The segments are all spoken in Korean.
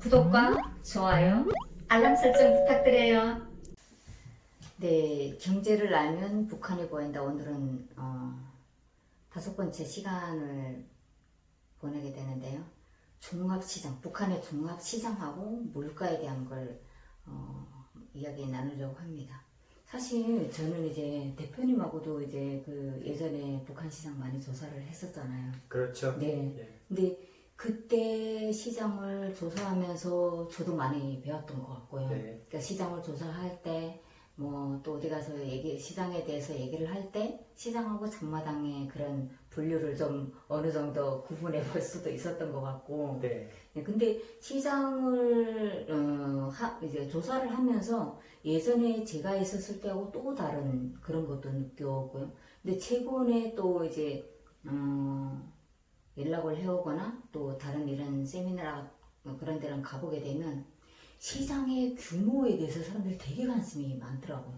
구독과 좋아요, 알람 설정 부탁드려요. 네, 경제를 알면 북한이 보인다. 오늘은 5번째 시간을 보내게 되는데요. 종합시장, 북한의 종합시장하고 물가에 대한 걸 이야기 나누려고 합니다. 사실 저는 이제 대표님하고도 이제 그 예전에 북한 시장 많이 조사를 했었잖아요. 그렇죠. 네. 예. 근데 그때 시장을 조사하면서 저도 많이 배웠던 것 같고요. 네. 그러니까 시장을 조사할 때, 뭐 또 어디 가서 시장에 대해서 얘기를 할 때 시장하고 장마당의 그런 분류를 좀 어느 정도 구분해 볼 수도 있었던 것 같고. 네. 네, 근데 시장을 이제 조사를 하면서 예전에 제가 있었을 때하고 또 다른 그런 것도 느꼈고요. 근데 최근에 또 이제 연락을 해오거나 또 다른 이런 세미나 그런 데랑 가보게 되면 시장의 규모에 대해서 사람들이 되게 관심이 많더라고요.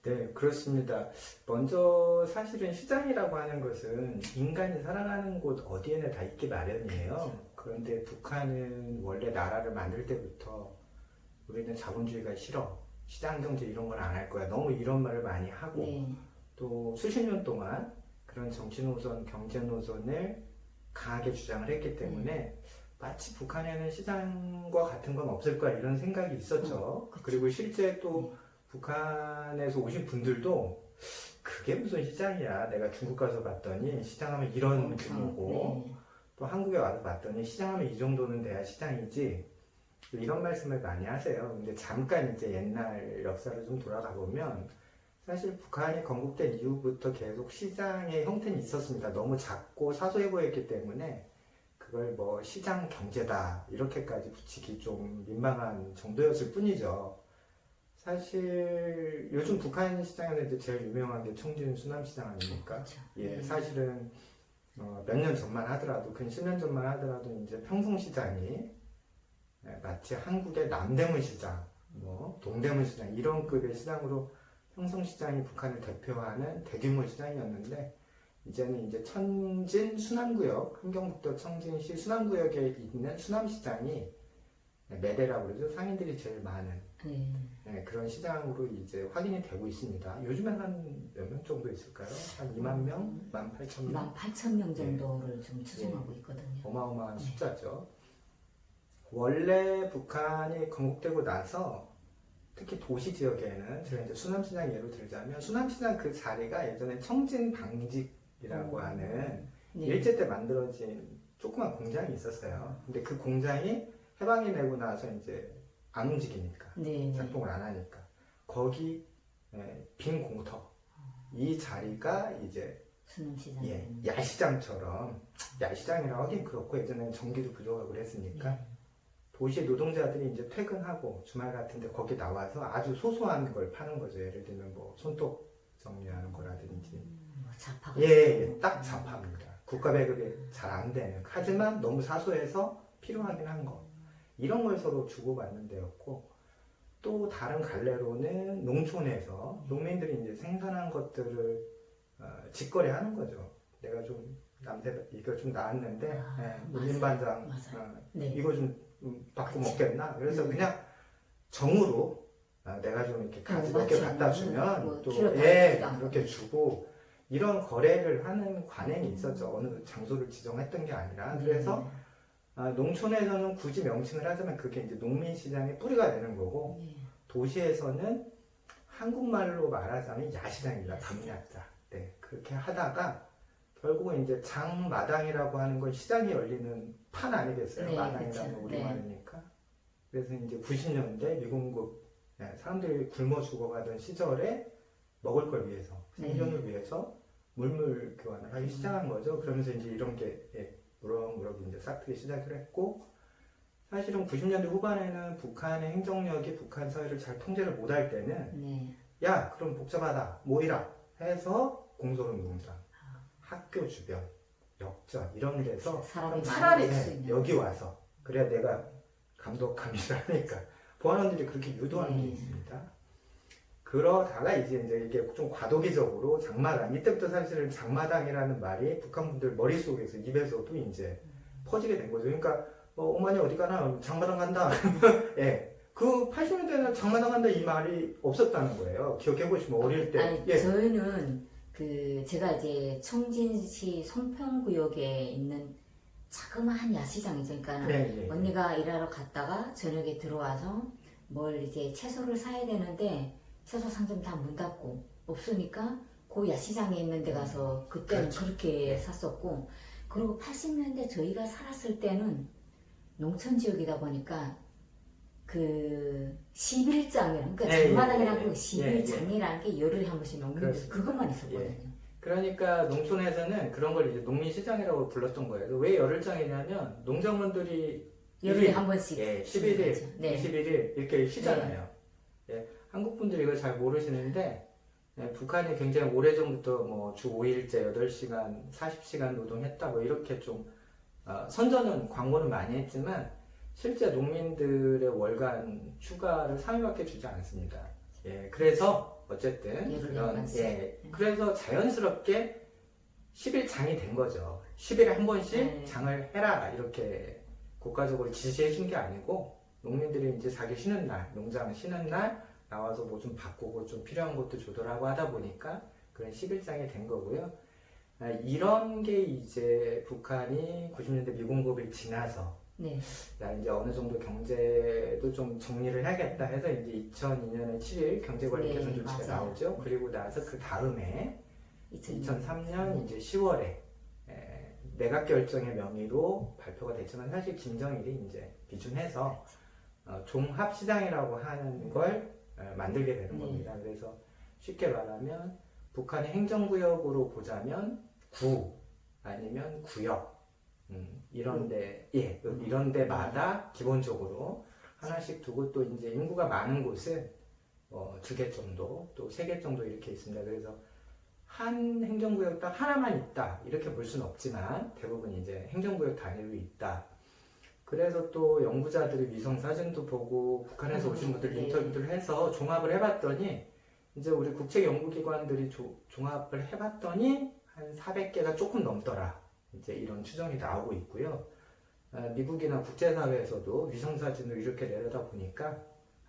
네, 그렇습니다. 먼저 사실은 시장이라고 하는 것은 인간이 살아가는 곳 어디에나 다 있기 마련이에요. 그런데 북한은 원래 나라를 만들 때부터 우리는 자본주의가 싫어, 시장 경제 이런 건 안 할 거야, 너무 이런 말을 많이 하고, 네. 또 수십 년 동안 그런 정치 노선, 경제 노선을 강하게 주장을 했기 때문에 마치 북한에는 시장과 같은 건 없을 거야 이런 생각이 있었죠. 그리고 실제 또 북한에서 오신 분들도 그게 무슨 시장이야, 내가 중국 가서 봤더니 시장하면 이런 규모고, 네. 또 한국에 와서 봤더니 시장하면 이 정도는 돼야 시장이지, 이런 말씀을 많이 하세요. 근데 잠깐 이제 옛날 역사를 좀 돌아가 보면 사실 북한이 건국된 이후부터 계속 시장의 형태는 있었습니다. 너무 작고 사소해 보였기 때문에 그걸 뭐 시장 경제다 이렇게까지 붙이기 좀 민망한 정도였을 뿐이죠. 사실 요즘 북한 시장에서 이제 제일 유명한 게 청진 수남시장 아닙니까? 그렇죠. 예, 네. 사실은 몇 년 전만 하더라도, 근 10년 전만 하더라도 이제 평성시장이 마치 한국의 남대문 시장, 뭐 동대문 시장 이런 급의 시장으로 평성시장이 북한을 대표하는 대규모 시장이었는데, 이제는 이제 천진 수남구역, 함경북도 청진시 수남구역에 있는 수남시장이 매대라고 그러죠. 상인들이 제일 많은 그런 시장으로 이제 확인이 되고 있습니다. 요즘엔 한 몇 명 정도 있을까요? 한 2만 명? 18,000명? 18,000명 정도를 좀 추정하고 있거든요. 어마어마한 숫자죠. 원래 북한이 건국되고 나서 특히 도시 지역에는, 제가 이제 수남시장 예로 들자면, 수남시장 그 자리가 예전에 청진방직이라고 하는 네. 일제 때 만들어진 조그만 공장이 있었어요. 근데 그 공장이 해방이 되고 나서 이제 안 움직이니까, 네. 작동을 안 하니까, 거기 빈 공터, 이 자리가 이제 수능시장. 야시장처럼, 야시장이라고 하긴 그렇고 예전에는 전기도 부족하고 그랬으니까 네. 도시 노동자들이 이제 퇴근하고 주말 같은데 거기 나와서 아주 소소한 걸 파는 거죠. 예를 들면 뭐 손톱 정리하는 거라든지. 뭐 자파가. 딱 자파입니다. 국가 배급이 잘 안 되는, 하지만 너무 사소해서 필요하긴 한 거. 이런 걸 서로 주고받는 데였고, 또 다른 갈래로는 농촌에서 농민들이 이제 생산한 것들을 직거래하는 거죠. 내가 좀 남대 이거 좀 나왔는데 밀림반장 네. 이거 좀 받고 먹겠나? 그래서 그냥 정으로 내가 좀 이렇게 가지 몇 개 갖다 주면 뭐 또 키로 그렇게 주고, 이런 거래를 하는 관행이 있었죠. 어느 장소를 지정했던 게 아니라. 그래서 농촌에서는 굳이 명칭을 하자면 그게 이제 농민시장의 뿌리가 되는 거고, 도시에서는 한국말로 말하자면 야시장입니다. 밤야자. 네, 그렇게 하다가 결국은 이제 장마당이라고 하는 건 시장이 열리는 판 아니겠어요? 네, 마당이라는 그쵸. 우리말이니까. 그래서 이제 90년대 미공급, 사람들이 굶어 죽어가던 시절에 먹을 걸 위해서, 생존을 위해서 물물 교환을 하기 시작한 거죠. 그러면서 이제 이런 게 무럭무럭 이제 싹트기 시작을 했고, 사실은 90년대 후반에는 북한의 행정력이 북한 사회를 잘 통제를 못할 때는 야, 그럼 복잡하다, 모이라 해서 공설운동장, 학교 주변, 역전 이런 데서 차라리 여기 와서, 그래야 내가 감독 감시를 하니까 보안원들이 그렇게 유도하는 게 있습니다. 그러다가 이제 이게 좀 과도기적으로 장마당, 이때부터 사실은 장마당이라는 말이 북한 분들 머릿속에서, 입에서도 이제 퍼지게 된 거죠. 그러니까 어머니 어디 가나? 장마당 간다. 예. 그 80년대에는 장마당 간다 이 말이 없었다는 거예요. 기억해보시면 어릴 때. 아니, 예. 저희는 제가 이제 청진시 송평구역에 있는 자그마한 야시장이죠. 그러니까 네, 예. 언니가 일하러 갔다가 저녁에 들어와서 뭘 이제 채소를 사야 되는데 채소 상점 다 문 닫고 없으니까 그 야시장에 있는 데 가서 그때는 그렇죠. 그렇게 네. 샀었고, 그리고 80년대 저희가 살았을 때는 농촌 지역이다 보니까 그 11장이라는, 그러니까 예, 장마당이라는 예, 그 예. 11장이라는 게 열흘에 한 번씩 농민들 그렇습니다. 그것만 있었거든요. 그러니까 농촌에서는 그런 걸 이제 농민시장이라고 불렀던 거예요. 왜 열흘장이냐면 농작물들이 열흘에 한 번씩. 예, 11일, 네. 21일 이렇게 쉬잖아요. 예, 한국 분들이 이걸 잘 모르시는데 예, 북한이 굉장히 오래전부터 뭐 주 5일제 8시간, 40시간 노동했다 뭐 이렇게 좀 선전은 광고는 많이 했지만 실제 농민들의 월간 휴가를 3일밖에 주지 않습니다. 예, 그래서 어쨌든 열흘에 한 번씩. 그래서 자연스럽게 10일장이 된 거죠. 10일에 한 번씩 네. 장을 해라 이렇게 국가적으로 지시해 준 게 아니고 농민들이 이제 자기 쉬는 날, 농장 쉬는 날 나와서 뭐 좀 바꾸고 좀 필요한 것도 조절하고 하다 보니까 그런 10일장이 된 거고요. 이런 게 이제 북한이 90년대 미공급을 지나서 네. 야, 이제 어느 정도 경제도 좀 정리를 해야겠다 해서 이제 2002년에 7일 경제관리 네, 개선 조치가 맞아요. 나오죠. 그리고 나서 그 다음에 2003년 2003년 이제 10월에 내각 결정의 명의로 발표가 됐지만 사실 김정일이 이제 비준해서 종합시장이라고 하는 걸 만들게 되는 네. 겁니다. 그래서 쉽게 말하면 북한의 행정구역으로 보자면 구 아니면 구역 이런데 이런 데마다 기본적으로 하나씩 두고 또 이제 인구가 많은 곳은 2개 정도 또 3개 정도 이렇게 있습니다. 그래서 한 행정구역 딱 하나만 있다 이렇게 볼 수는 없지만 대부분 이제 행정구역 단위로 있다. 그래서 또 연구자들이 위성 사진도 보고 북한에서 오신 분들 네. 인터뷰를 해서 종합을 해봤더니 이제 우리 국책 연구기관들이 종합을 해봤더니 한 400개가 조금 넘더라. 이제 이런 추정이 나오고 있고요. 미국이나 국제사회에서도 위성 사진을 이렇게 내려다 보니까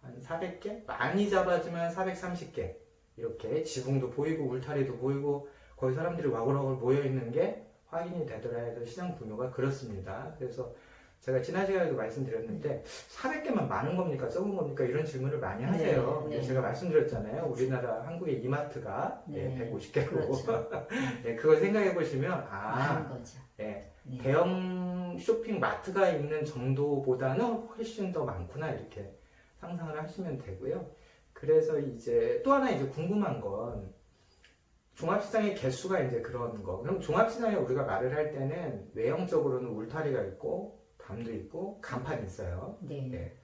한 400개? 많이 잡아주면 430개. 이렇게 지붕도 보이고 울타리도 보이고 거기 사람들이 와글와글 모여있는 게 확인이 되더라 해서 시장 규모가 그렇습니다. 그래서 제가 지난 시간에도 말씀드렸는데 400개만 많은 겁니까 적은 겁니까 이런 질문을 많이 하세요. 네, 근데 네. 제가 말씀드렸잖아요. 우리나라 한국의 이마트가 네. 150개고 그렇죠. 그걸 생각해 보시면 많은 거죠. 네. 네. 대형 쇼핑 마트가 있는 정도보다는 훨씬 더 많구나 이렇게 상상을 하시면 되고요. 그래서 이제 또 하나 이제 궁금한 건 종합시장의 개수가 이제 그런 거. 그럼 종합시장에 우리가 말을 할 때는 외형적으로는 울타리가 있고 담도 있고 간판이 있어요. 네. 네.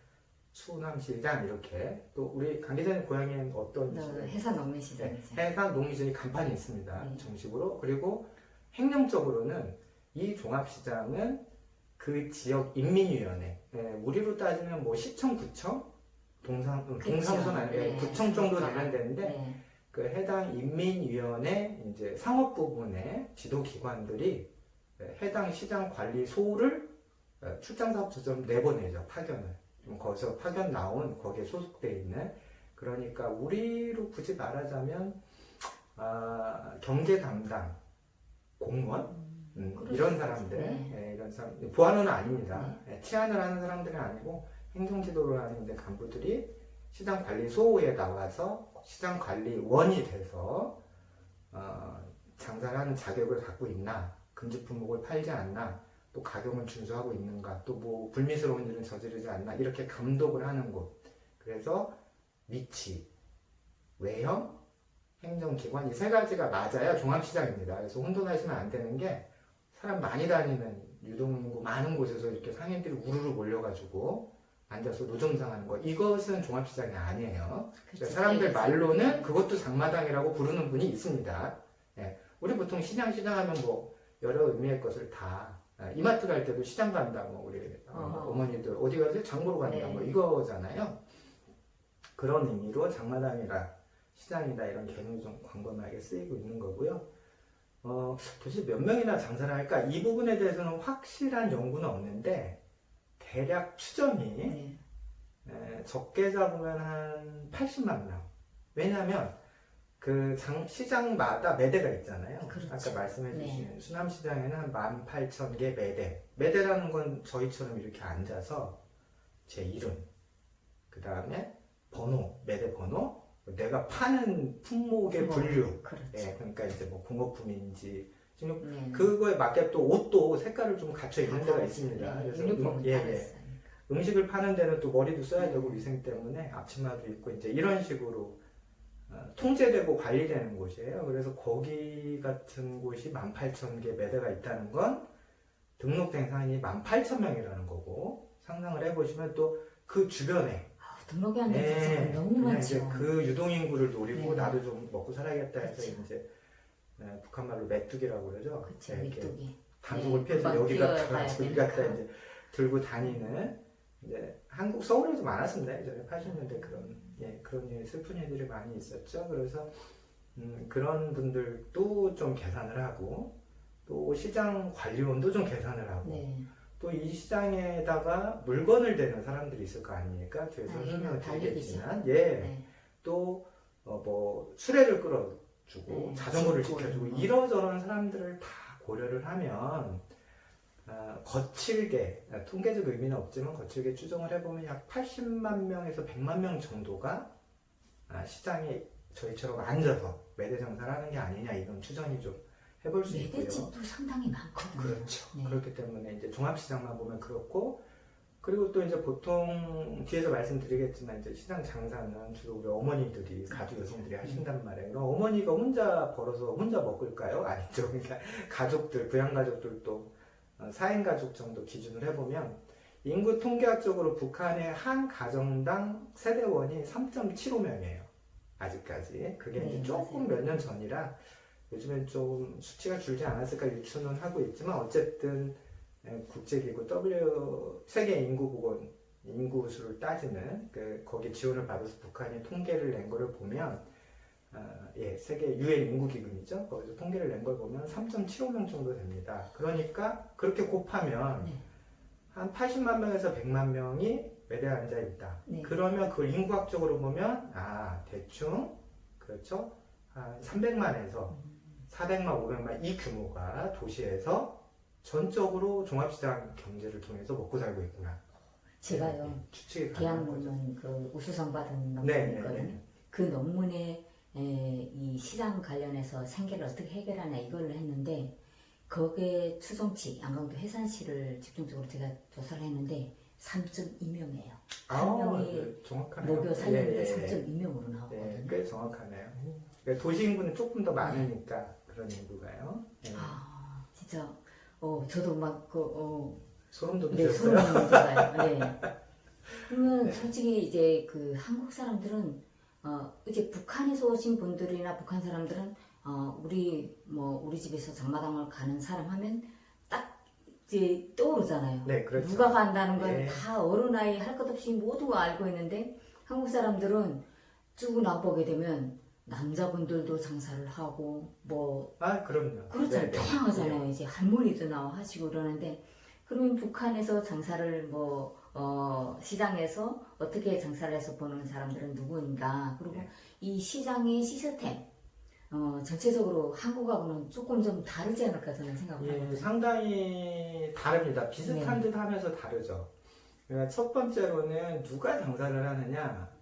수남시장 이렇게 또 우리 강 기자님 고향에는 어떤 해산 농민시장이죠. 해상 농민시장이 간판이 있습니다. 네. 정식으로. 그리고 행정적으로는 이 종합시장은 그 지역 인민위원회 우리로 따지면 뭐 시청, 구청, 동사무소는 아니고 네. 구청 정도 되면 되는데 네. 그 해당 인민위원회 이제 상업 부분의 지도기관들이 해당 시장 관리소를 출장사업처럼 내보내죠. 파견을. 좀 거기서 파견 나온 거기에 소속되어 있는 그러니까 우리로 굳이 말하자면 경제 담당 공무원 이런 사람들 네. 이런 사람 보안원은 아닙니다. 치안을 하는 사람들은 아니고 행정지도를 하는 이제 간부들이 시장 관리소에 나와서 시장 관리원이 돼서 장사를 하는 자격을 갖고 있나, 금지 품목을 팔지 않나, 또 가격을 준수하고 있는가, 또 뭐 불미스러운 일은 저지르지 않나 이렇게 감독을 하는 곳. 그래서 위치, 외형, 행정기관 이 3가지가 맞아야 종합시장입니다. 그래서 혼돈하시면 안 되는 게 사람 많이 다니는 유동인구 많은 곳에서 이렇게 상인들이 우르르 몰려가지고 앉아서 노점상하는 거 이것은 종합시장이 아니에요. 그쵸. 사람들 말로는 그것도 장마당이라고 부르는 분이 있습니다. 우리 보통 시장 하면 뭐 여러 의미의 것을 다 이마트 갈 때도 시장 간다 뭐 우리 어머니들 어디 가세요? 장 보러 간다 뭐 이거잖아요. 그런 의미로 장마당이라 시장이다 이런 개념이 좀 광범위하게 쓰이고 있는 거고요. 도대체 몇 명이나 장사를 할까? 이 부분에 대해서는 확실한 연구는 없는데 대략 추정이 네. 적게 잡으면 한 80만 명. 왜냐하면 그 시장마다 매대가 있잖아요. 그렇죠. 아까 말씀해 주신 네. 수남시장에는 한 18,000개 매대. 매대라는 건 저희처럼 이렇게 앉아서 제 이름, 그 다음에 번호, 매대 번호, 내가 파는 품목의 분류. 그렇죠. 예, 그러니까 이제 뭐 공업품인지 지금 네. 그거에 맞게 또 옷도 색깔을 좀 갖춰 입는 데가 있습니다. 네. 그래서 유니폼은 예, 다르어요. 음식을 파는 데는 또 머리도 써야 되고 위생 때문에 앞치마도 있고 이제 이런 식으로 통제되고 관리되는 곳이에요. 그래서 거기 같은 곳이 18,000개 매대가 있다는 건 등록된 상인이 18,000명이라는 거고 상상을 해보시면 또 그 주변에 등록이 안 된 자식은 너무 그냥 많죠. 이제 그 유동인구를 노리고 네. 나도 좀 먹고 살아야겠다 해서 그쵸. 이제 북한 말로 메뚜기라고 그러죠. 그쵸, 네, 이렇게 메뚜기. 단속을 네, 피해서 금방 여기 갔다가 뛰어가야 저기 갔다 되니까. 이제 들고 다니는 이제 한국 서울에도 많았습니다. 예전에 80년대 그런 일 슬픈 일들이 많이 있었죠. 그래서 그런 분들도 좀 계산을 하고 또 시장 관리원도 좀 계산을 하고 네. 또 이 시장에다가 물건을 대는 사람들이 있을 거 아닙니까? 뒤에서 아, 설명을 달리기죠. 드리겠지만 네. 또 뭐 수레를 끌어주고 네, 자전거를 짚고 지켜주고 이런 거. 이러저런 사람들을 다 고려를 하면 거칠게 통계적 의미는 없지만 거칠게 추정을 해보면 약 80만 명에서 100만 명 정도가 시장에 저희처럼 앉아서 매대 장사를 하는 게 아니냐 이런 추정이 좀 해볼 수 있고요. 매대집도 상당히 많거든요. 그렇죠. 네. 그렇기 때문에 이제 종합시장만 보면 그렇고 그리고 또 이제 보통 뒤에서 말씀드리겠지만 이제 시장 장사는 주로 우리 어머니들이 가족 여성들이 하신단 말이에요. 그럼 어머니가 혼자 벌어서 혼자 먹을까요? 아니죠. 그러니까 가족들, 부양 가족들도 4인 가족 정도 기준을 해보면 인구 통계학적으로 북한의 한 가정당 세대원이 3.75명이에요. 아직까지. 그게 네, 이제 조금 맞아요. 몇 년 전이라 요즘엔 좀 수치가 줄지 않았을까 유추는 하고 있지만 어쨌든 국제기구 세계 인구보건 인구수를 따지는 거기에 지원을 받아서 북한이 통계를 낸 거를 보면 세계 유엔 인구기금이죠. 거기서 통계를 낸 걸 보면 3.75명 정도 됩니다. 그러니까 그렇게 곱하면 네. 한 80만 명에서 100만 명이 매대에 앉아 있다. 네. 그러면 그걸 인구학적으로 보면 대충 그렇죠. 한 300만에서 400만, 500만 이 규모가 도시에서 전적으로 종합시장 경제를 통해서 먹고 살고 있구나. 제가요. 추측이 대학 가능한 거죠. 논문 그 우수상 받은 네, 논문이 있거든요. 그 논문에 이 시장 관련해서 생계를 어떻게 해결하냐 이걸 했는데 거기에 추정치 양강도 해산시를 집중적으로 제가 조사를 했는데 3.2명이에요. 한 명이 정확하네요. 목요 살리는데 3.2명으로 나오거든요. 꽤 정확하네요. 그러니까 도시 인구는 조금 더 많으니까 그런 인구가요. 진짜 저도 막 소름 네, 돋으셨어요? 소름이 돋아요. 네. 그러면 네. 솔직히 이제 그 한국 사람들은 이제 북한에서 오신 분들이나 북한 사람들은 우리 집에서 장마당을 가는 사람 하면 딱 이제 떠오르잖아요. 네, 그렇죠. 누가 간다는 건 네. 다 어른 아이 할 것 없이 모두가 알고 있는데 한국 사람들은 쭉 나보게 되면 남자분들도 장사를 하고 그럼요. 그렇잖아요. 네, 네. 다양하잖아요. 이제 할머니도 나와 하시고 그러는데 그러면 북한에서 장사를 시장에서 어떻게 장사를 해서 보는 사람들은 누구인가? 그리고 네. 이 시장의 시스템 전체적으로 한국하고는 조금 좀 다르지 않을까 저는 생각합니다. 상당히 다릅니다. 비슷한 네. 듯 하면서 다르죠. 그러니까 첫 번째로는 누가 장사를 하느냐.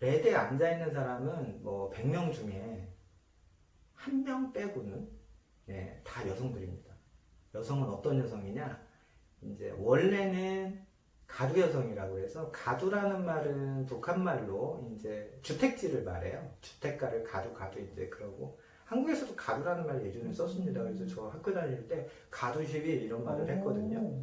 매대에 앉아있는 사람은 100명 중에 1명 빼고는 다 여성들입니다. 여성은 어떤 여성이냐? 이제 원래는 가두 여성이라고 해서 가두라는 말은 북한 말로 이제 주택지를 말해요. 주택가를 가두 이제 그러고 한국에서도 가두라는 말 예전에 썼습니다. 그래서 저 학교 다닐 때 가두 시위 이런 말을 했거든요.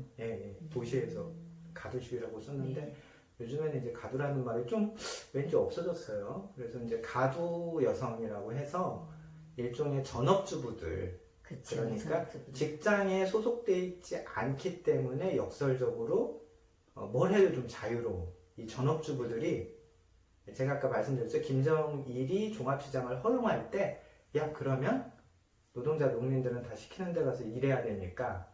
도시에서 가두 시위라고 썼는데 네. 요즘에는 이제 가두라는 말이 좀 왠지 없어졌어요. 그래서 이제 가두 여성이라고 해서 일종의 전업주부들 그쵸, 그러니까 전업주부들. 직장에 소속돼 있지 않기 때문에 역설적으로 뭘 해도 좀 자유로운 이 전업주부들이 제가 아까 말씀드렸죠. 김정일이 종합시장을 허용할 때 그러면 노동자 농민들은 다 시키는 데 가서 일해야 되니까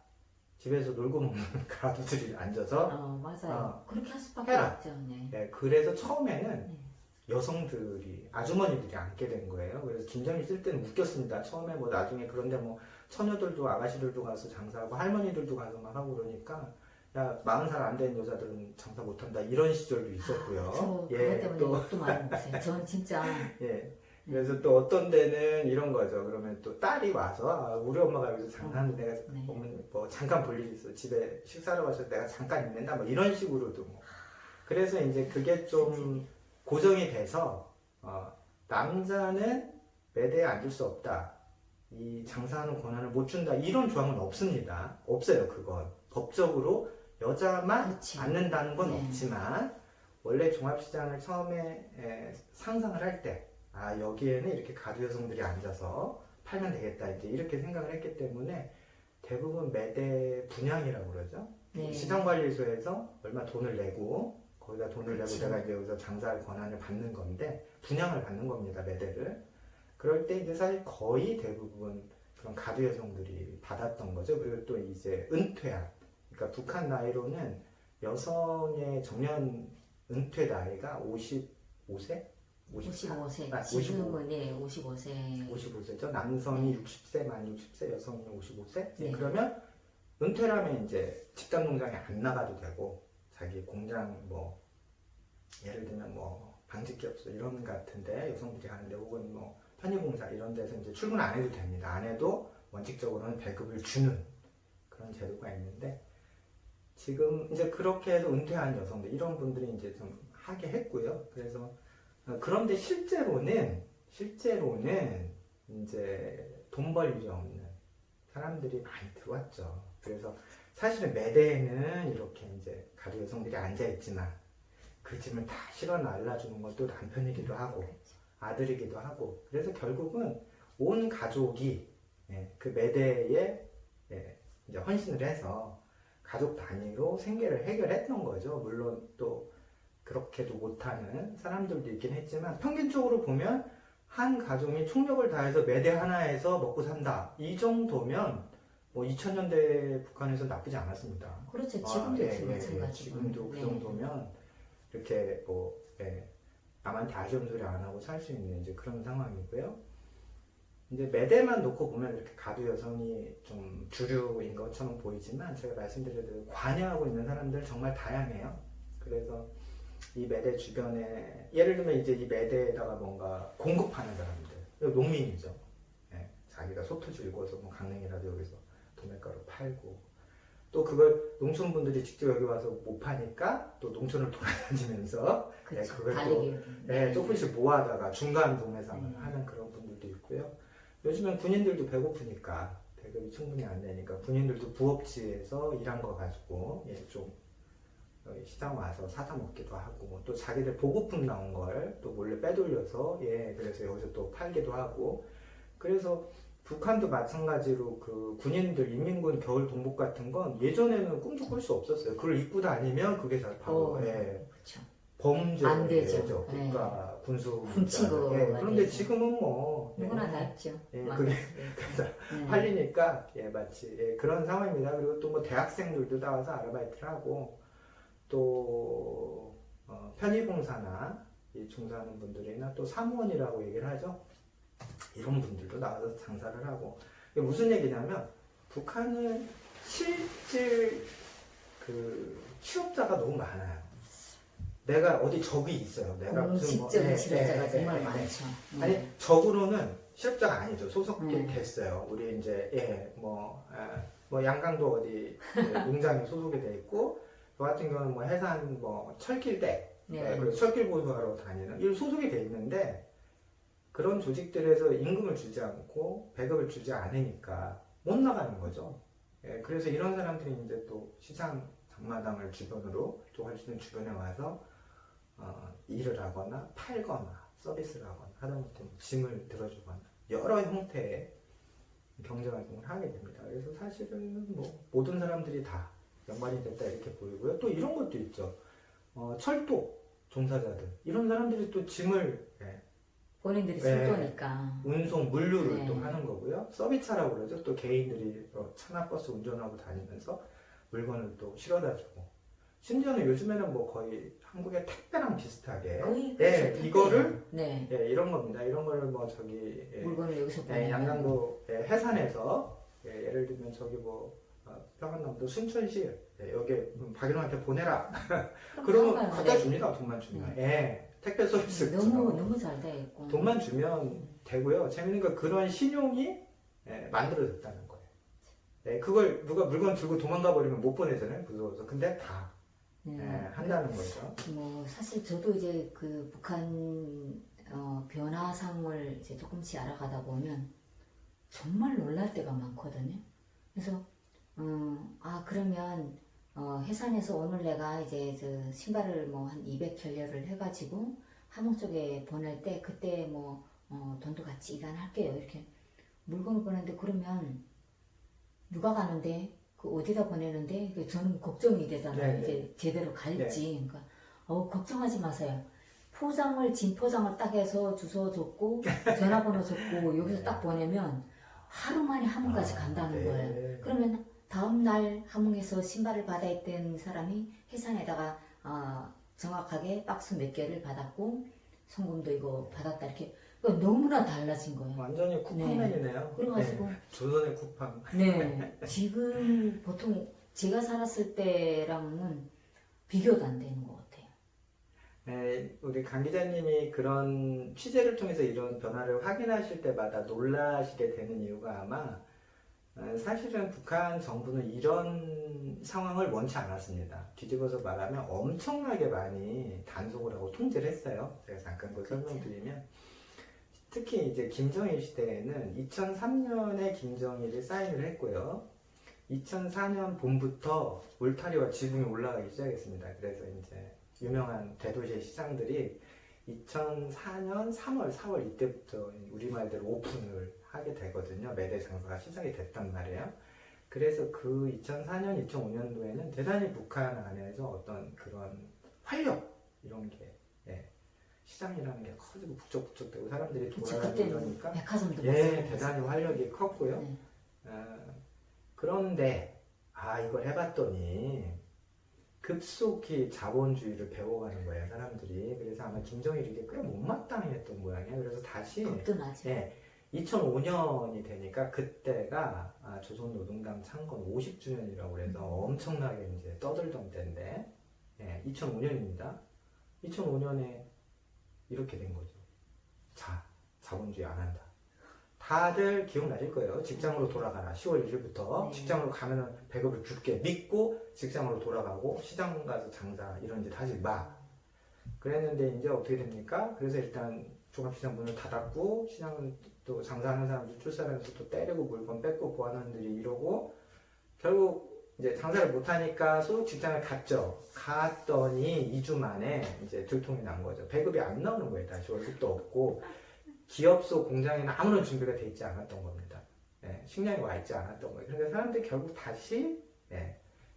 집에서 놀고 먹는 가두들이 앉아서 맞아요. 그렇게 할 수밖에 해라. 없죠. 네. 네, 그래서 처음에는 네. 여성들이 아주머니들이 앉게 된 거예요. 그래서 김장이 쓸 때는 웃겼습니다. 처음에 뭐 나중에 그런데 뭐 처녀들도 아가씨들도 가서 장사하고 할머니들도 가서 막 하고 그러니까 야 40살 안 된 여자들은 장사 못한다 이런 시절도 있었고요. 저 예, 그것 때문에 또 욕도 많이 먹었어요. 저는 진짜 예. 그래서 또 어떤 데는 이런 거죠. 그러면 또 딸이 와서 아, 우리 엄마가 여기서 장사하는데 내가 네. 어머니 뭐 잠깐 볼 일이 있어. 집에 식사하러 와서 내가 잠깐 있는다. 뭐 이런 식으로도 뭐. 그래서 이제 그게 좀 고정이 돼서 남자는 매대에 앉을 수 없다. 이 장사하는 권한을 못 준다. 이런 조항은 없습니다. 없어요. 그건 법적으로 여자만 그치. 앉는다는 건 네. 없지만 원래 종합시장을 처음에 상상을 할 때 여기에는 이렇게 가두 여성들이 앉아서 팔면 되겠다. 이제 이렇게 생각을 했기 때문에 대부분 매대 분양이라고 그러죠. 네. 시장관리소에서 얼마 돈을 내고 거기다 돈을 그치. 내고 내가 이제 여기서 장사할 권한을 받는 건데 분양을 받는 겁니다. 매대를. 그럴 때 이제 사실 거의 대부분 그런 가두 여성들이 받았던 거죠. 그리고 또 이제 은퇴한 그러니까 북한 나이로는 여성의 정년 은퇴 나이가 55세? 55세. 아, 지금은 네, 55세. 55세죠. 남성이 60세, 만 60세, 여성이 55세. 네. 그러면 은퇴라면 이제 집단 농장에 안 나가도 되고 자기 공장 뭐 예를 들면 뭐 방직기업소 이런 같은데 여성들이 하는데 혹은 뭐 편의공사 이런 데서 이제 출근 안 해도 됩니다. 안 해도 원칙적으로는 배급을 주는 그런 제도가 있는데 지금 이제 그렇게 해서 은퇴한 여성들 이런 분들이 이제 좀 하게 했고요. 그래서 그런데 실제로는 이제 돈 벌 일이 없는 사람들이 많이 들어왔죠. 그래서 사실은 매대에는 이렇게 이제 가두 여성들이 앉아 있지만 그 짐을 다 실어 날라주는 것도 남편이기도 하고 아들이기도 하고 그래서 결국은 온 가족이 그 매대에 이제 헌신을 해서 가족 단위로 생계를 해결했던 거죠. 물론 또 그렇게도 못하는 사람들도 있긴 했지만 평균적으로 보면 한 가족이 총력을 다해서 매대 하나에서 먹고 산다. 이 정도면 뭐 2000년대 북한에서 나쁘지 않았습니다. 그렇죠. 지금도 역시 마찬가지고. 지금도 그 네. 정도면 이렇게 뭐 남한테 아쉬운 소리 안 하고 살 수 있는 이제 그런 상황이고요. 이제 매대만 놓고 보면 이렇게 가두 여성이 좀 주류인 것처럼 보이지만 제가 말씀드린 관여하고 있는 사람들 정말 다양해요. 그래서 이 매대 주변에 예를 들면 이제 이 매대에다가 뭔가 공급하는 사람들 농민이죠. 자기가 소토지 읽어서 뭐 강릉이라도 여기서 도매가로 팔고 또 그걸 농촌분들이 직접 여기 와서 못 파니까 또 농촌을 돌아다니면서 그렇죠. 그걸 또 달리기. 조금씩 모아다가 중간 도매상을 네. 하는 그런 분들도 있고요. 요즘엔 군인들도 배고프니까 배급이 충분히 안 되니까 군인들도 부업지에서 일한 거 가지고 좀 시장 와서 사다 먹기도 하고 또 자기들 보급품 나온 걸 또 몰래 빼돌려서 그래서 여기서 또 팔기도 하고 그래서 북한도 마찬가지로 그 군인들 인민군 겨울 동복 같은 건 예전에는 꿈도 꿀 수 없었어요. 그걸 입고 다니면 그게 잘 바로 그렇죠. 범죄죠. 안 되죠. 국가 군수 훔치고 그런데 지금은 뭐 누구나 다 했죠. 그게 그래서 팔리니까 마치 그런 상황입니다. 그리고 또 뭐 대학생들도 나와서 아르바이트를 하고 또 편의공사나 이 종사하는 분들이나 또 사무원이라고 얘기를 하죠. 이런 분들도 나와서 장사를 하고 이게 무슨 얘기냐면 북한은 실질 그 취업자가 너무 많아요. 내가 어디 적이 있어요. 내가 무슨 공식적인 취업자가 정말 많죠. 아니 적으로는 실업자가 아니죠. 소속이 네. 됐어요. 우리 이제 뭐 양강도 어디 농장에 소속이 돼 있고 저 같은 경우는 뭐 해산 뭐 철길대 그리고 철길 보수하러 다니는 이 소속이 돼 있는데 그런 조직들에서 임금을 주지 않고 배급을 주지 않으니까 못 나가는 거죠. 그래서 이런 사람들이 이제 또 시장 장마당을 주변으로 또 할 수 있는 주변에 와서 일을 하거나 팔거나 서비스를 하거나 하다못해 짐을 들어주거나 여러 형태의 경제활동을 하게 됩니다. 그래서 사실은 뭐 모든 사람들이 다 연관이 됐다 이렇게 보이고요. 또 이런 것도 있죠. 철도 종사자들 이런 사람들이 또 짐을 본인들이 수도니까 운송 물류를 또 하는 거고요. 서비스차라고 그러죠. 또 개인들이 차나 버스 운전하고 다니면서 물건을 또 실어다 주고 심지어는 요즘에는 뭐 거의 한국의 택배랑 비슷하게 거의 예, 그렇죠. 이거를 네. 예, 이런 겁니다. 이런 거를 뭐 저기 물건을 여기서 예, 보내면 양강도 해산에서 예를 들면 저기 뭐 평안남도 순천시 여기 박인호한테 보내라. 그러면 가까워요. 갖다 네. 줍니다. 돈만 주면. 예, 택배 서비스 너무 잘 돼 있고. 돈만 주면 되고요. 재밌는 건 그런 신용이 만들어졌다는 거예요. 예, 그걸 누가 물건 들고 도망가 버리면 못 보내잖아요. 무서워서. 근데 다 한다는 거죠. 뭐 사실 저도 이제 그 북한 변화상을 이제 조금씩 알아가다 보면 정말 놀랄 때가 많거든요. 그래서 그러면 해산에서 오늘 내가 이제 저 신발을 뭐 한 200켤레를 해가지고 함흥 쪽에 보낼 때 그때 뭐 돈도 같이 이관할게요. 이렇게 물건을 보내는데 그러면 누가 가는데 그 어디다 보내는데 저는 걱정이 되잖아요. 네, 이제 제대로 갈지. 그러니까 걱정하지 마세요. 짐 포장을 딱 해서 주소 줬고 전화번호 줬고 여기서 딱 보내면 하루 만에 함흥까지 간다는 거예요. 그러면 다음 날 함흥에서 신발을 받아 있던 사람이 해산에다가 정확하게 박스 몇 개를 받았고 송금도 이거 받았다 이렇게 그러니까 너무나 달라진 거예요. 완전히 쿠팡맨이네요. 그래가지고 조선의 쿠팡. 네 지금 보통 제가 살았을 때랑은 비교도 안 되는 것 같아요. 우리 강 기자님이 그런 취재를 통해서 이런 변화를 확인하실 때마다 놀라시게 되는 이유가 아마 사실은 북한 정부는 이런 상황을 원치 않았습니다. 뒤집어서 말하면 엄청나게 많이 단속을 하고 통제를 했어요. 제가 잠깐 그 설명드리면 특히 이제 김정일 시대에는 2003년에 김정일이 사인을 했고요. 2004년 봄부터 울타리와 지붕이 올라가기 시작했습니다. 그래서 이제 유명한 대도시의 시장들이 2004년 3월, 4월 이때부터 우리말대로 오픈을 하게 되거든요. 매대 장사가 시작이 됐단 말이에요. 그래서 그 2004년, 2005년도에는 대단히 북한 안에서 어떤 그런 활력 이런 게 시장이라는 게 커지고 북적북적되고 사람들이 돌아다니고 이러니까 백화점도 대단히 활력이 컸고요. 네. 그런데 이걸 해봤더니 급속히 자본주의를 배워가는 거예요, 사람들이. 그래서 아마 김정일이 이게 꽤 못마땅했던 모양이에요. 그래서 다시 겁도 나죠. 2005년이 되니까 그때가 조선노동당 창건 50주년이라고 그래서 엄청나게 이제 떠들던 때인데 2005년입니다. 2005년에 이렇게 된 거죠. 자본주의 안 한다. 다들 기억나실 거예요. 직장으로 돌아가라. 10월 1일부터 직장으로 가면은 배급을 줄게 믿고 직장으로 돌아가고 시장 가서 장사 이런 짓 하지 마. 그랬는데 이제 어떻게 됩니까? 그래서 일단 종합시장 문을 닫았고 시장은 또 장사하는 사람들 출사하면서 또 때리고 물건 뺏고 보안원들이 이러고 결국 이제 장사를 못하니까 소 직장을 갔죠. 갔더니 2주 만에 이제 들통이 난 거죠. 배급이 안 나오는 거예요. 다시 월급도 없고 기업소 공장에는 아무런 준비가 돼 있지 않았던 겁니다. 식량이 와 있지 않았던 거예요. 그러니까 사람들이 결국 다시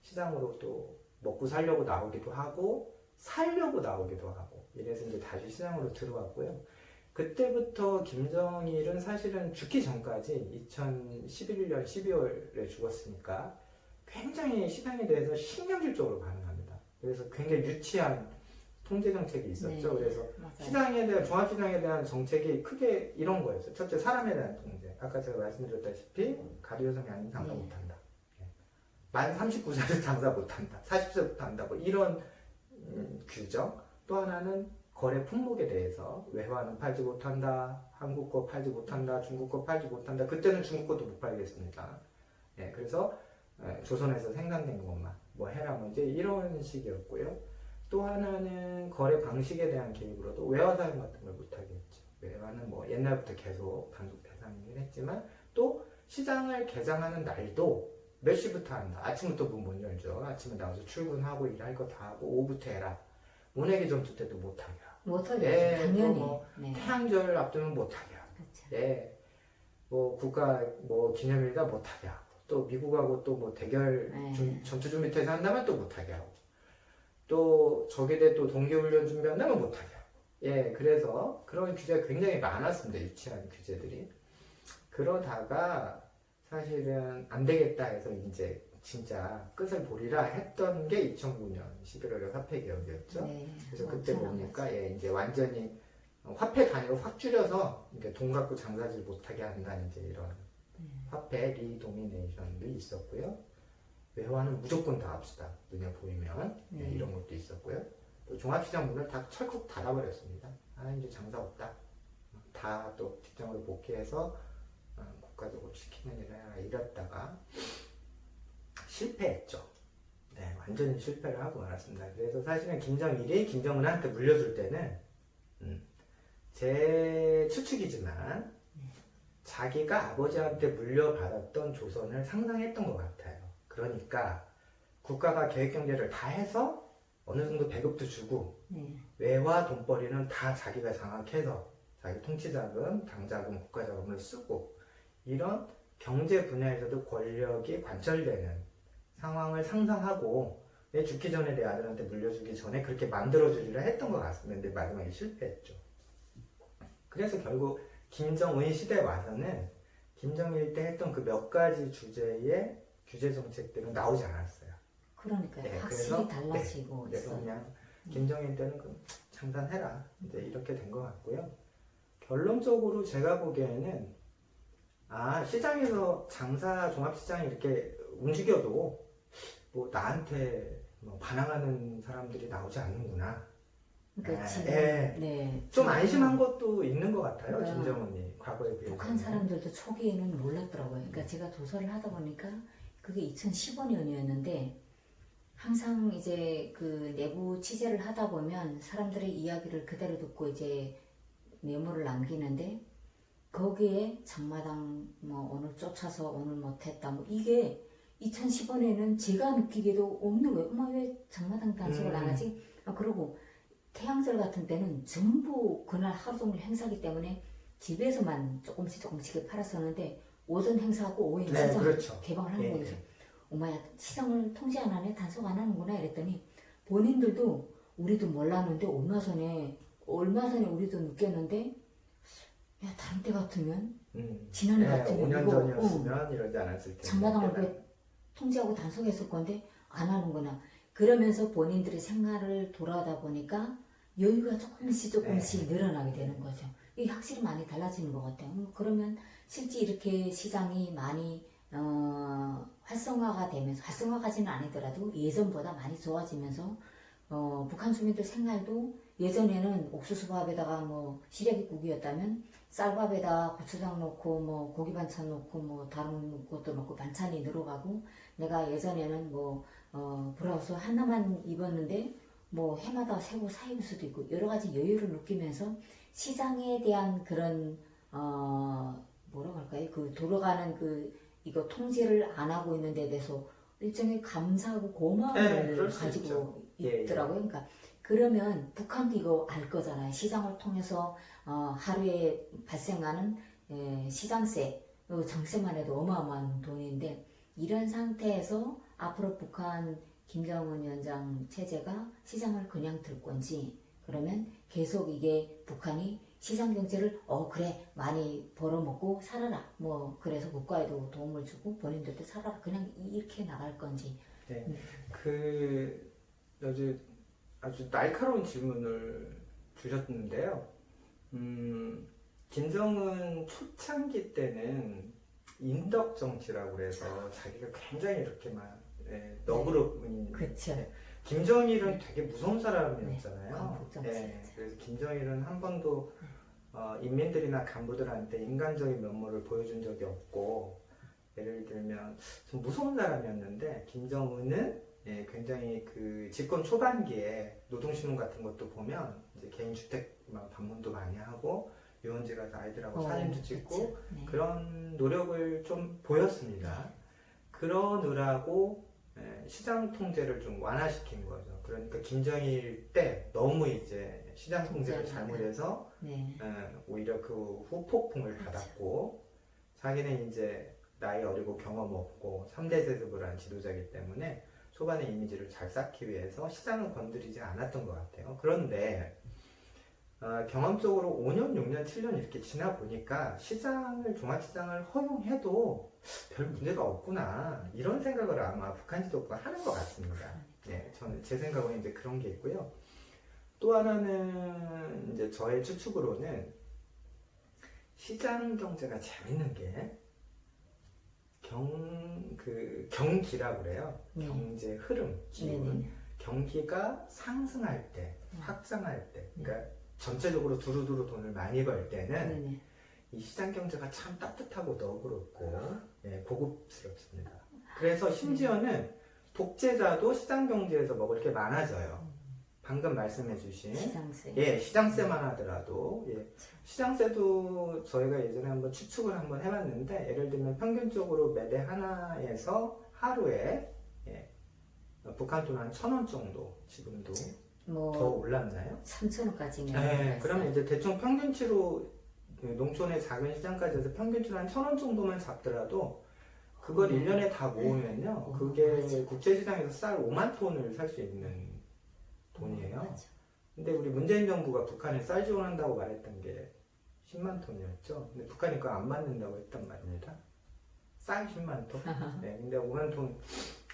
시장으로 또 먹고 살려고 나오기도 하고 살려고 나오기도 하고 이래서 이제 다시 시장으로 들어왔고요. 그때부터 김정일은 사실은 죽기 전까지 2011년 12월에 죽었으니까 굉장히 시장에 대해서 신경질적으로 반응합니다. 그래서 굉장히 유치한 통제 정책이 있었죠. 그래서 맞아요. 시장에 대한 종합시장에 대한 정책이 크게 이런 거였어요. 첫째 사람에 대한 통제. 아까 제가 말씀드렸다시피 가리 여성이 아니면 장사 못한다. 만 39세도 장사 못한다. 40세부터 한다. 뭐 이런 규정. 또 하나는 거래 품목에 대해서 외화는 팔지 못한다. 한국 거 팔지 못한다. 중국 거 팔지 못한다. 그때는 중국 것도 못 팔겠습니다. 그래서 조선에서 생산된 것만 뭐 해라 뭐 이제 이런 식이었고요. 또 하나는 거래 방식에 대한 개입으로도 외화 사용 같은 걸 못하게 했죠. 외화는 뭐 옛날부터 계속 단속 대상이긴 했지만 또 시장을 개장하는 날도 몇 시부터 한다. 아침부터 문 못 열죠. 아침에 나와서 출근하고 일할 거 다 하고 오후부터 해라. 모내기 전투 때도 못하게 하고. 못하게 당연히. 태양절 앞두면 못하게 하고. 그렇죠. 뭐 국가 뭐 기념일이다 못하게 하고. 또 미국하고 또 뭐 대결 전투 준비 태세 한다면 또 못하게 하고. 또 적에대 또 동계훈련 준비한다면 못하게 하고. 그래서 그런 규제가 굉장히 많았습니다. 유치한 규제들이. 그러다가 사실은 안 되겠다 해서 이제 진짜 끝을 보리라 했던 게 2009년 11월의 화폐 개혁이었죠. 네. 그래서 그때 엄청난 보니까 이제 완전히 화폐 단위로 확 줄여서 이제 돈 갖고 장사질 못하게 한다 이제 이런 화폐 리도미네이션도 있었고요. 외화는 무조건 다 합시다. 눈에 보이면 이런 것도 있었고요. 또 종합시장 문을 다 철컥 닫아버렸습니다. 아 이제 장사 없다. 다 또 직장으로 복귀해서 국가적으로 시키는 일을 해라 이랬다가 실패했죠. 네, 완전히 실패를 하고 말았습니다. 그래서 사실은 김정일이 김정은한테 물려줄 때는 제 추측이지만 자기가 아버지한테 물려받았던 조선을 상상했던 것 같아요. 그러니까 국가가 계획경제를 다 해서 어느 정도 배급도 주고 외화 돈벌이는 다 자기가 장악해서 자기 통치자금, 당자금, 국가자금을 쓰고 이런 경제 분야에서도 권력이 관철되는 상황을 상상하고 내 죽기 전에 내 아들한테 물려주기 전에 그렇게 만들어주리라 했던 것 같습니다. 근데 마지막에 실패했죠. 그래서 결국 김정은 시대에 와서는 김정일 때 했던 그 몇 가지 주제의 규제 정책들은 나오지 않았어요. 그러니까요. 네, 확실히 그래서, 달라지고 그래서 있어요. 그냥 김정일 때는 그 장단해라 이제 이렇게 된 것 같고요. 결론적으로 제가 보기에는 시장에서 장사 종합시장이 이렇게 움직여도 뭐 나한테 뭐 반항하는 사람들이 나오지 않는구나. 그러니까 지금 좀 안심한 것도 있는 것 같아요. 그러니까 김정은이 과거에 비해서. 북한 사람들도 초기에는 몰랐더라고요. 그러니까 제가 조사를 하다 보니까 그게 2015년이었는데 항상 이제 그 내부 취재를 하다 보면 사람들의 이야기를 그대로 듣고 이제 메모를 남기는데 거기에 장마당 뭐 오늘 쫓아서 오늘 못했다 뭐 이게 2015년에는 제가 느끼기에도 없는 거예요. 엄마 왜 장마당 단속을 안 하지? 그리고 태양절 같은 때는 전부 그날 하루 종일 행사기 때문에 집에서만 조금씩 팔았었는데 오전 행사하고 오후에 시장 그렇죠. 개방을 하는 거예요. 그래서 엄마야 시장을 통제 안 하네? 단속 안 하는구나 이랬더니 본인들도 우리도 몰랐는데 얼마 전에 우리도 느꼈는데 야 다른 때 같으면 지난해 같으면 5년 이거 전이었으면 이러지 않았을 텐데 장마당을 왜 통제하고 단속했을 건데 안 하는구나. 그러면서 본인들의 생활을 돌아다 보니까 여유가 조금씩 늘어나게 되는 거죠. 이게 확실히 많이 달라지는 것 같아요. 그러면 실제 이렇게 시장이 많이 활성화가 되면서 활성화까지는 아니더라도 예전보다 많이 좋아지면서 북한 주민들 생활도 예전에는 옥수수밥에다가 뭐 시래기국이었다면 쌀밥에다 고추장 넣고 뭐 고기 반찬 넣고 뭐 다른 것도 넣고 반찬이 늘어가고 내가 예전에는 뭐 브라우스 하나만 입었는데 뭐 해마다 새고 사입을 수도 있고 여러 가지 여유를 느끼면서 시장에 대한 그런 뭐라고 할까요? 그 돌아가는 이거 통제를 안 하고 있는 데 대해서 일종의 감사하고 고마움을 가지고 있더라고요. 그러니까 그러면 북한도 이거 알 거잖아요. 시장을 통해서 하루에 발생하는 시장세, 정세만 해도 어마어마한 돈인데 이런 상태에서 앞으로 북한 김정은 위원장 체제가 시장을 그냥 들 건지 그러면 계속 이게 북한이 시장 경제를 그래 많이 벌어먹고 살아라 뭐 그래서 국가에도 도움을 주고 본인들도 살아라 그냥 이렇게 나갈 건지. 아주 날카로운 질문을 주셨는데요. 김정은 초창기 때는 인덕 정치라고 그래서 자기가 굉장히 이렇게 막 너그럽은. 그렇죠. 김정일은 되게 무서운 사람이었잖아요. 네, 그래서 김정일은 한 번도 인민들이나 간부들한테 인간적인 면모를 보여준 적이 없고 예를 들면 좀 무서운 사람이었는데 김정은은 굉장히 그 집권 초반기에 노동신문 같은 것도 보면 이제 개인 주택만 방문도 많이 하고 유원지 가서 아이들하고 사진도 찍고 그런 노력을 좀 보였습니다. 그러느라고 시장 통제를 좀 완화시킨 거죠. 그러니까 김정일 때 너무 이제 시장 통제를 잘못해서 오히려 그 후폭풍을 받았고 자기는 이제 나이 어리고 경험 없고 3대 세습을 한 지도자이기 때문에 초반에 이미지를 잘 쌓기 위해서 시장을 건드리지 않았던 것 같아요. 그런데 경험적으로 5년, 6년, 7년 이렇게 지나 보니까 종합시장을 허용해도 별 문제가 없구나 이런 생각을 아마 북한 지도부가 하는 것 같습니다. 네, 저는 제 생각은 이제 그런 게 있고요. 또 하나는 이제 저의 추측으로는 시장 경제가 재밌는 게 경기라고 그래요. 네. 경제 흐름, 기운. 경기가 상승할 때, 확장할 때, 그러니까 전체적으로 두루두루 돈을 많이 벌 때는 이 시장 경제가 참 따뜻하고 너그럽고 고급스럽습니다. 그래서 심지어는 독재자도 시장 경제에서 먹을 게 많아져요. 방금 말씀해주신 시장세만 하더라도 시장세도 저희가 예전에 한번 추측을 한번 해봤는데 예를 들면 평균적으로 매대 하나에서 하루에 북한 돈 한 1,000원 정도 지금도 더 올랐나요? 3,000원까지는. 네, 그러면 이제 대충 평균치로 농촌의 작은 시장까지 해서 평균치로 한 1,000원 정도만 잡더라도 그걸 1년에 다 모으면요, 그게 국제시장에서 쌀 5만 톤을 살 수 있는 돈이에요. 근데 우리 문재인 정부가 북한에 쌀 지원한다고 말했던 게 10만 톤이었죠. 근데 북한이 그거 안 받는다고 했단 말입니다. 쌀 10만 톤. 네, 근데 5만 톤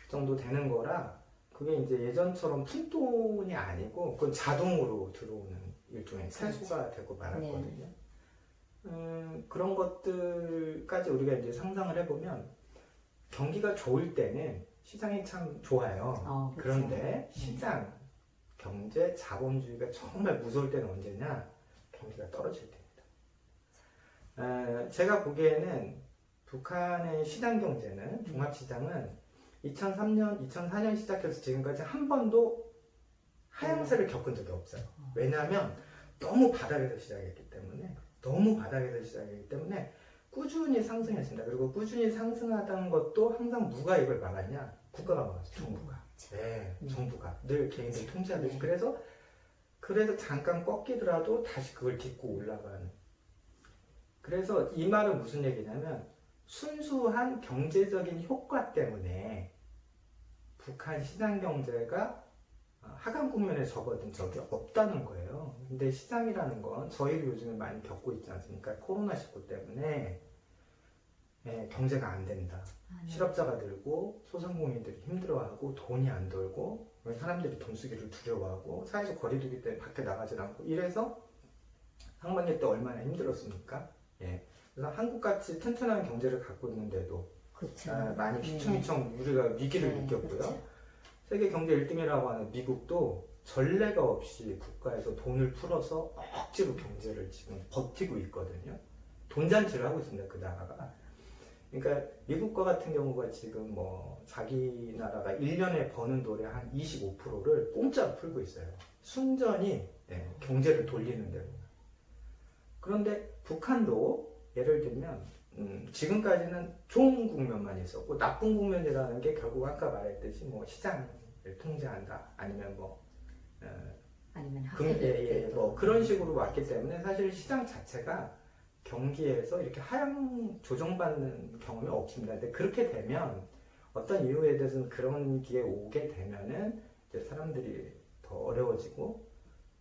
정도 되는 거라 그게 이제 예전처럼 푼돈이 아니고 그건 자동으로 들어오는 일종의 세수가 되고 말았거든요. 그런 것들까지 우리가 이제 상상을 해보면 경기가 좋을 때는 시장이 참 좋아요. 그런데 시장, 경제, 자본주의가 정말 무서울 때는 언제냐? 경기가 떨어질 때입니다. 제가 보기에는 북한의 시장 경제는, 종합시장은 2003년, 2004년 시작해서 지금까지 한 번도 하향세를 겪은 적이 없어요. 왜냐하면 너무 바닥에서 시작했기 때문에 꾸준히 상승했습니다. 그리고 꾸준히 상승하던 것도 항상 누가 이걸 막았냐? 국가가 막았죠. 정부가. 네, 정부가 늘 개인들 통제하듯이. 그래서 잠깐 꺾이더라도 다시 그걸 딛고 올라가는. 그래서 이 말은 무슨 얘기냐면 순수한 경제적인 효과 때문에 북한 시장 경제가 하강 국면에 접어든 적이 없다는 거예요. 근데 시장이라는 건 저희도 요즘에 많이 겪고 있지 않습니까? 코로나19 때문에 경제가 안 된다. 실업자가 늘고 소상공인들이 힘들어하고 돈이 안 돌고 사람들이 돈 쓰기를 두려워하고 사회적 거리두기 때문에 밖에 나가질 않고 이래서 상반기 때 얼마나 힘들었습니까? 그래서 한국같이 튼튼한 경제를 갖고 있는데도 많이 휘청휘청 우리가 위기를 느꼈고요. 세계 경제 1등이라고 하는 미국도 전례가 없이 국가에서 돈을 풀어서 억지로 경제를 지금 버티고 있거든요. 돈잔치를 하고 있습니다, 그 나라가. 그러니까 미국과 같은 경우가 지금 뭐 자기 나라가 1년에 버는 돈의 한 25%를 공짜로 풀고 있어요. 순전히 경제를 돌리는 대로. 그런데 북한도 예를 들면 지금까지는 좋은 국면만 있었고 나쁜 국면이라는 게 결국 아까 말했듯이 뭐 시장을 통제한다 아니면 뭐 그런 식으로 왔기 때문에 사실 시장 자체가 경기에서 이렇게 하향 조정받는 경험이 없습니다. 근데 그렇게 되면 어떤 이유에 대해서는 그런 기회에 오게 되면은 이제 사람들이 더 어려워지고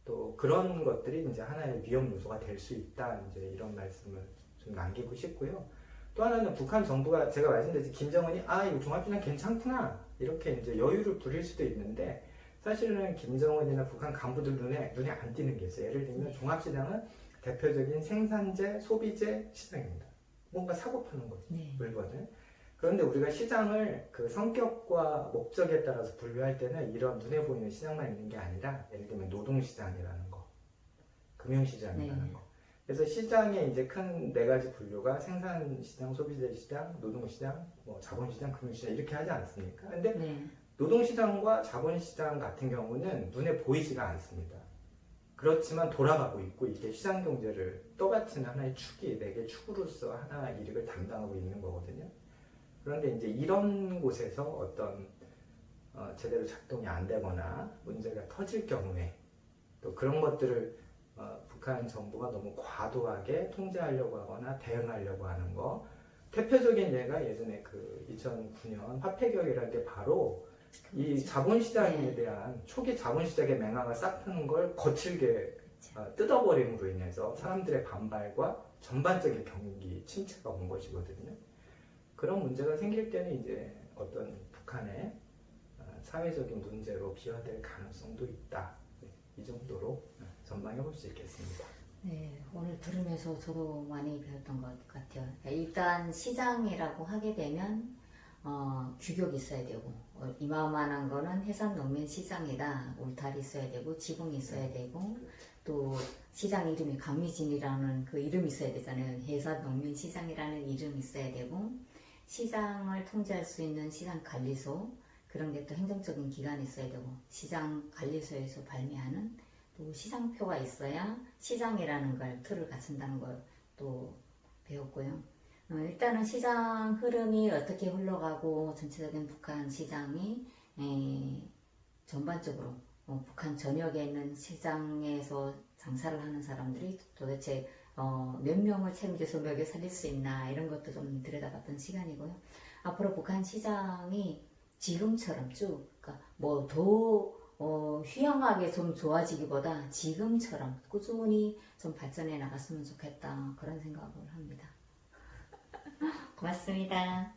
또 그런 것들이 이제 하나의 위험 요소가 될 수 있다. 이제 이런 말씀을 좀 남기고 싶고요. 또 하나는 북한 정부가 제가 말씀드렸듯이 김정은이 이거 종합시장 괜찮구나 이렇게 이제 여유를 부릴 수도 있는데 사실은 김정은이나 북한 간부들 눈에 안 띄는 게 있어요. 예를 들면 종합시장은 대표적인 생산재, 소비재 시장입니다. 뭔가 사고 파는 거죠. 물건을. 그런데 우리가 시장을 그 성격과 목적에 따라서 분류할 때는 이런 눈에 보이는 시장만 있는 게 아니라 예를 들면 노동시장이라는 거, 금융시장이라는 거. 그래서 시장의 이제 큰 네 가지 분류가 생산시장, 소비재시장, 노동시장, 뭐 자본시장, 금융시장 이렇게 하지 않습니까? 근데 노동시장과 자본시장 같은 경우는 눈에 보이지가 않습니다. 그렇지만 돌아가고 있고 이게 시장 경제를 떠받치는 하나의 축이 네 개 축으로서 하나의 이익을 담당하고 있는 거거든요. 그런데 이제 이런 곳에서 어떤 제대로 작동이 안 되거나 문제가 터질 경우에 또 그런 것들을 북한 정부가 너무 과도하게 통제하려고 하거나 대응하려고 하는 거. 대표적인 예가 예전에 그 2009년 화폐개혁이라는 게 바로 이 자본시장에 대한 초기 자본시장의 맹아가 싹 트는 걸 거칠게 뜯어버림으로 인해서 사람들의 반발과 전반적인 경기 침체가 온 것이거든요. 그런 문제가 생길 때는 이제 어떤 북한의 사회적인 문제로 비화될 가능성도 있다. 네, 이 정도로 전망해 볼 수 있겠습니다. 네, 오늘 들으면서 저도 많이 배웠던 것 같아요. 일단 시장이라고 하게 되면 규격이 있어야 되고 이만한 거는 해산농민시장이다. 울타리 있어야 되고 지붕이 있어야 되고 또 시장 이름이 강미진이라는 그 이름이 있어야 되잖아요. 해산농민시장이라는 이름이 있어야 되고 시장을 통제할 수 있는 시장관리소 그런 게 또 행정적인 기관이 있어야 되고 시장관리소에서 발매하는 또 시장표가 있어야 시장이라는 걸 틀을 갖춘다는 걸 또 배웠고요. 일단은 시장 흐름이 어떻게 흘러가고 전체적인 북한 시장이 전반적으로 북한 전역에 있는 시장에서 장사를 하는 사람들이 도대체 몇 명을 책임져서 먹여 살릴 수 있나 이런 것도 좀 들여다봤던 시간이고요. 앞으로 북한 시장이 지금처럼 쭉 그러니까 뭐더 휘황하게 좀 좋아지기보다 지금처럼 꾸준히 좀 발전해 나갔으면 좋겠다 그런 생각을 합니다. 고맙습니다.